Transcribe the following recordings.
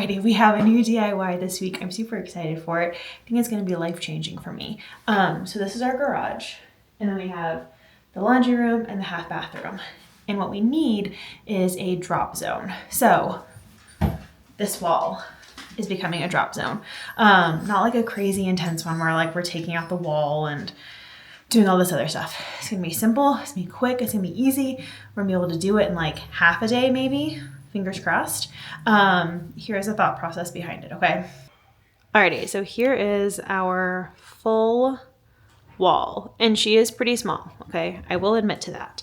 Alrighty, we have a new DIY this week. I'm super excited for it. I think it's going to be life-changing for me. So this is our garage, and then we have the laundry room and the half bathroom. And what we need is a drop zone. So this wall is becoming a drop zone. Not like a crazy intense one where like we're taking out the wall and doing all this other stuff. It's gonna be simple, it's gonna be quick, it's gonna be easy. We're gonna be able to do it in like half a day maybe, fingers crossed. Here's the thought process behind it, okay? Alrighty, so here is our full wall, and she is pretty small, okay? I will admit to that.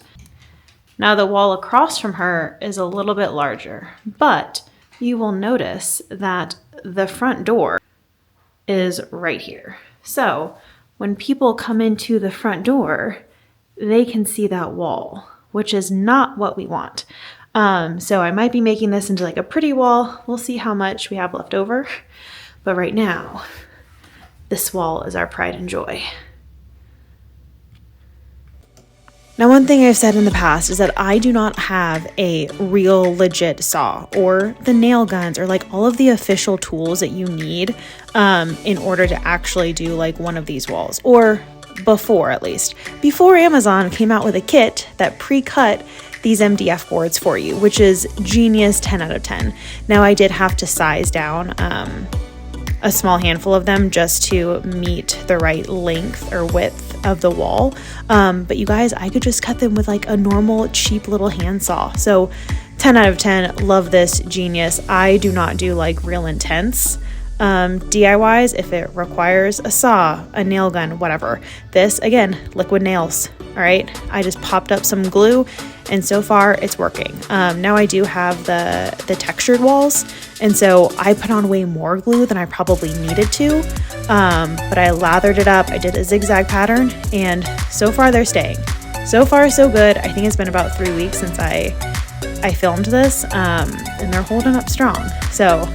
Now the wall across from her is a little bit larger, but you will notice that the front door is right here. So when people come into the front door, they can see that wall, which is not what we want. So I might be making this into like a pretty wall. We'll see how much we have left over. But right now, this wall is our pride and joy. Now, one thing I've said in the past is that I do not have a real legit saw or the nail guns or like all of the official tools that you need in order to actually do like one of these walls, or before at least. Before Amazon came out with a kit that pre-cut these MDF boards for you, which is genius, 10 out of 10. Now I did have to size down a small handful of them just to meet the right length or width of the wall. But you guys, I could just cut them with like a normal cheap little handsaw. So 10 out of 10, love this, genius. I do not do like real intense DIYs if it requires a saw, a nail gun, whatever. This, again, liquid nails, all right? I just popped up some glue and so far it's working. Now I do have the textured walls, and so I put on way more glue than I probably needed to, but I lathered it up, I did a zigzag pattern, and so far they're staying. So far so good. I think it's been about 3 weeks since I filmed this, and they're holding up strong. So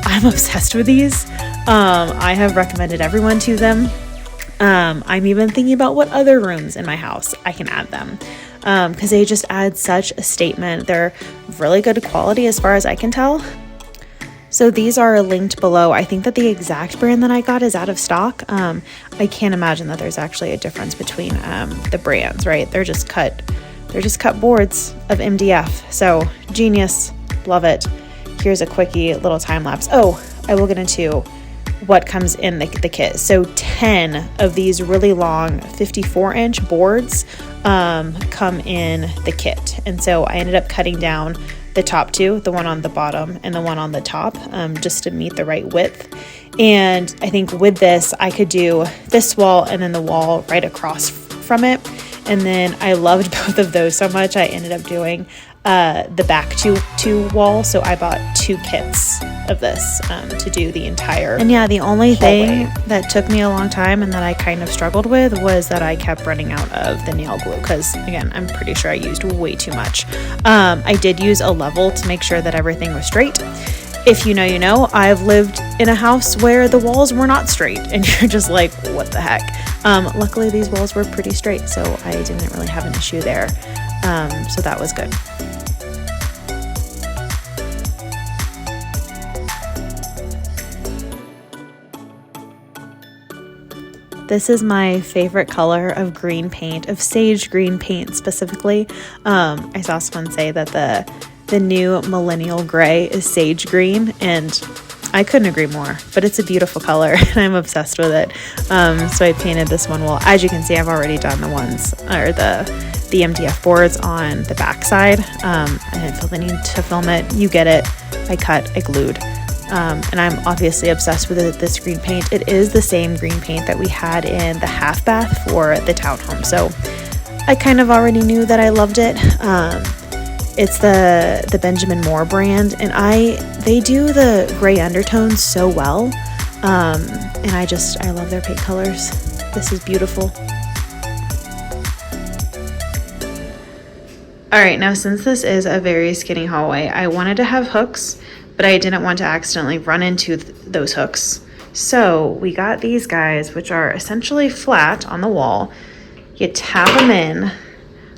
I'm obsessed with these. I have recommended everyone to them. I'm even thinking about what other rooms in my house I can add them, because they just add such a statement. They're really good quality as far as I can tell. So these are linked below. I think that the exact brand that I got is out of stock. I can't imagine that there's actually a difference between the brands, right? They're just cut boards of MDF. So genius, love it. Here's a quickie little time lapse. Oh, I will get into what comes in the kit. So 10 of these really long 54-inch boards come in the kit. And so I ended up cutting down the top two, the one on the bottom and the one on the top, just to meet the right width. And I think with this, I could do this wall and then the wall right across from it. And then I loved both of those so much, I ended up doing the back two wall. So I bought 2 kits of this to do the entire. And yeah, the only thing that took me a long time and that I kind of struggled with was that I kept running out of the nail glue, because again, I'm pretty sure I used way too much. I did use a level to make sure that everything was straight. If you know, you know. I've lived in a house where the walls were not straight and you're just like, what the heck? Luckily these walls were pretty straight, so I didn't really have an issue there. So that was good. This is my favorite color of green paint, of sage green paint specifically. I saw someone say that the new millennial gray is sage green, and I couldn't agree more, but it's a beautiful color and I'm obsessed with it. So I painted this one wall. As you can see, I've already done the ones, or the MDF boards on the back side. I didn't feel the need to film it. You get it. I cut, I glued. And I'm obviously obsessed with this green paint. It is the same green paint that we had in the half bath for the townhome. So I kind of already knew that I loved it. It's the Benjamin Moore brand, and they do the gray undertones so well. And I love their paint colors. This is beautiful. All right, now since this is a very skinny hallway, I wanted to have hooks, but I didn't want to accidentally run into those hooks. So we got these guys, which are essentially flat on the wall. You tap them in.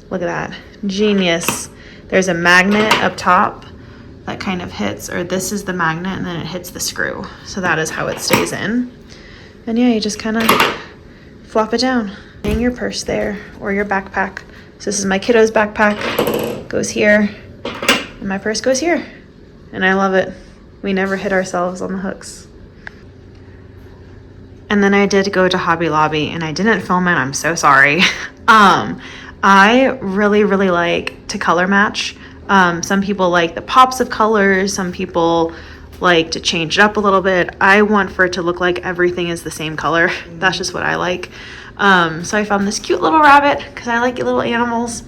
Look at that, genius. There's a magnet up top that kind of hits, or this is the magnet and then it hits the screw. So that is how it stays in. And yeah, you just kind of flop it down. Hang your purse there or your backpack. So this is my kiddo's backpack, goes here, and my purse goes here. And I love it. We never hit ourselves on the hooks. And then I did go to Hobby Lobby and I didn't film it, I'm so sorry. I really like to color match. Some people like the pops of colors, some people like to change it up a little bit. I want for it to look like everything is the same color. That's just what I like. So I found this cute little rabbit because I like little animals,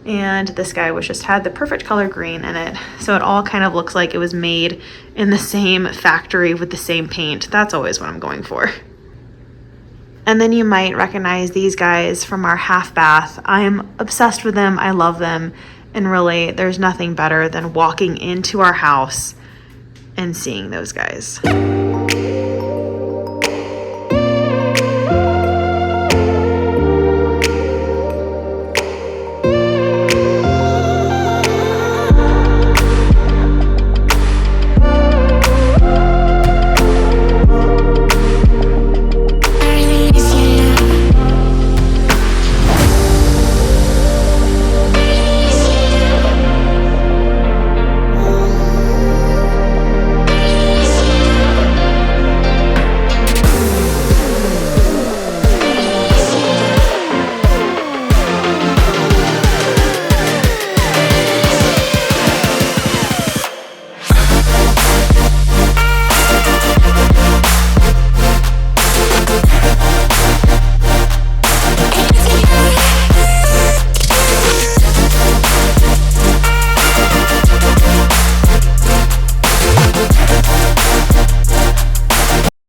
and this guy just had the perfect color green in it. So it all kind of looks like it was made in the same factory with the same paint. That's always what I'm going for. And then you might recognize these guys from our half bath. I'm obsessed with them. I love them. And really, there's nothing better than walking into our house and seeing those guys.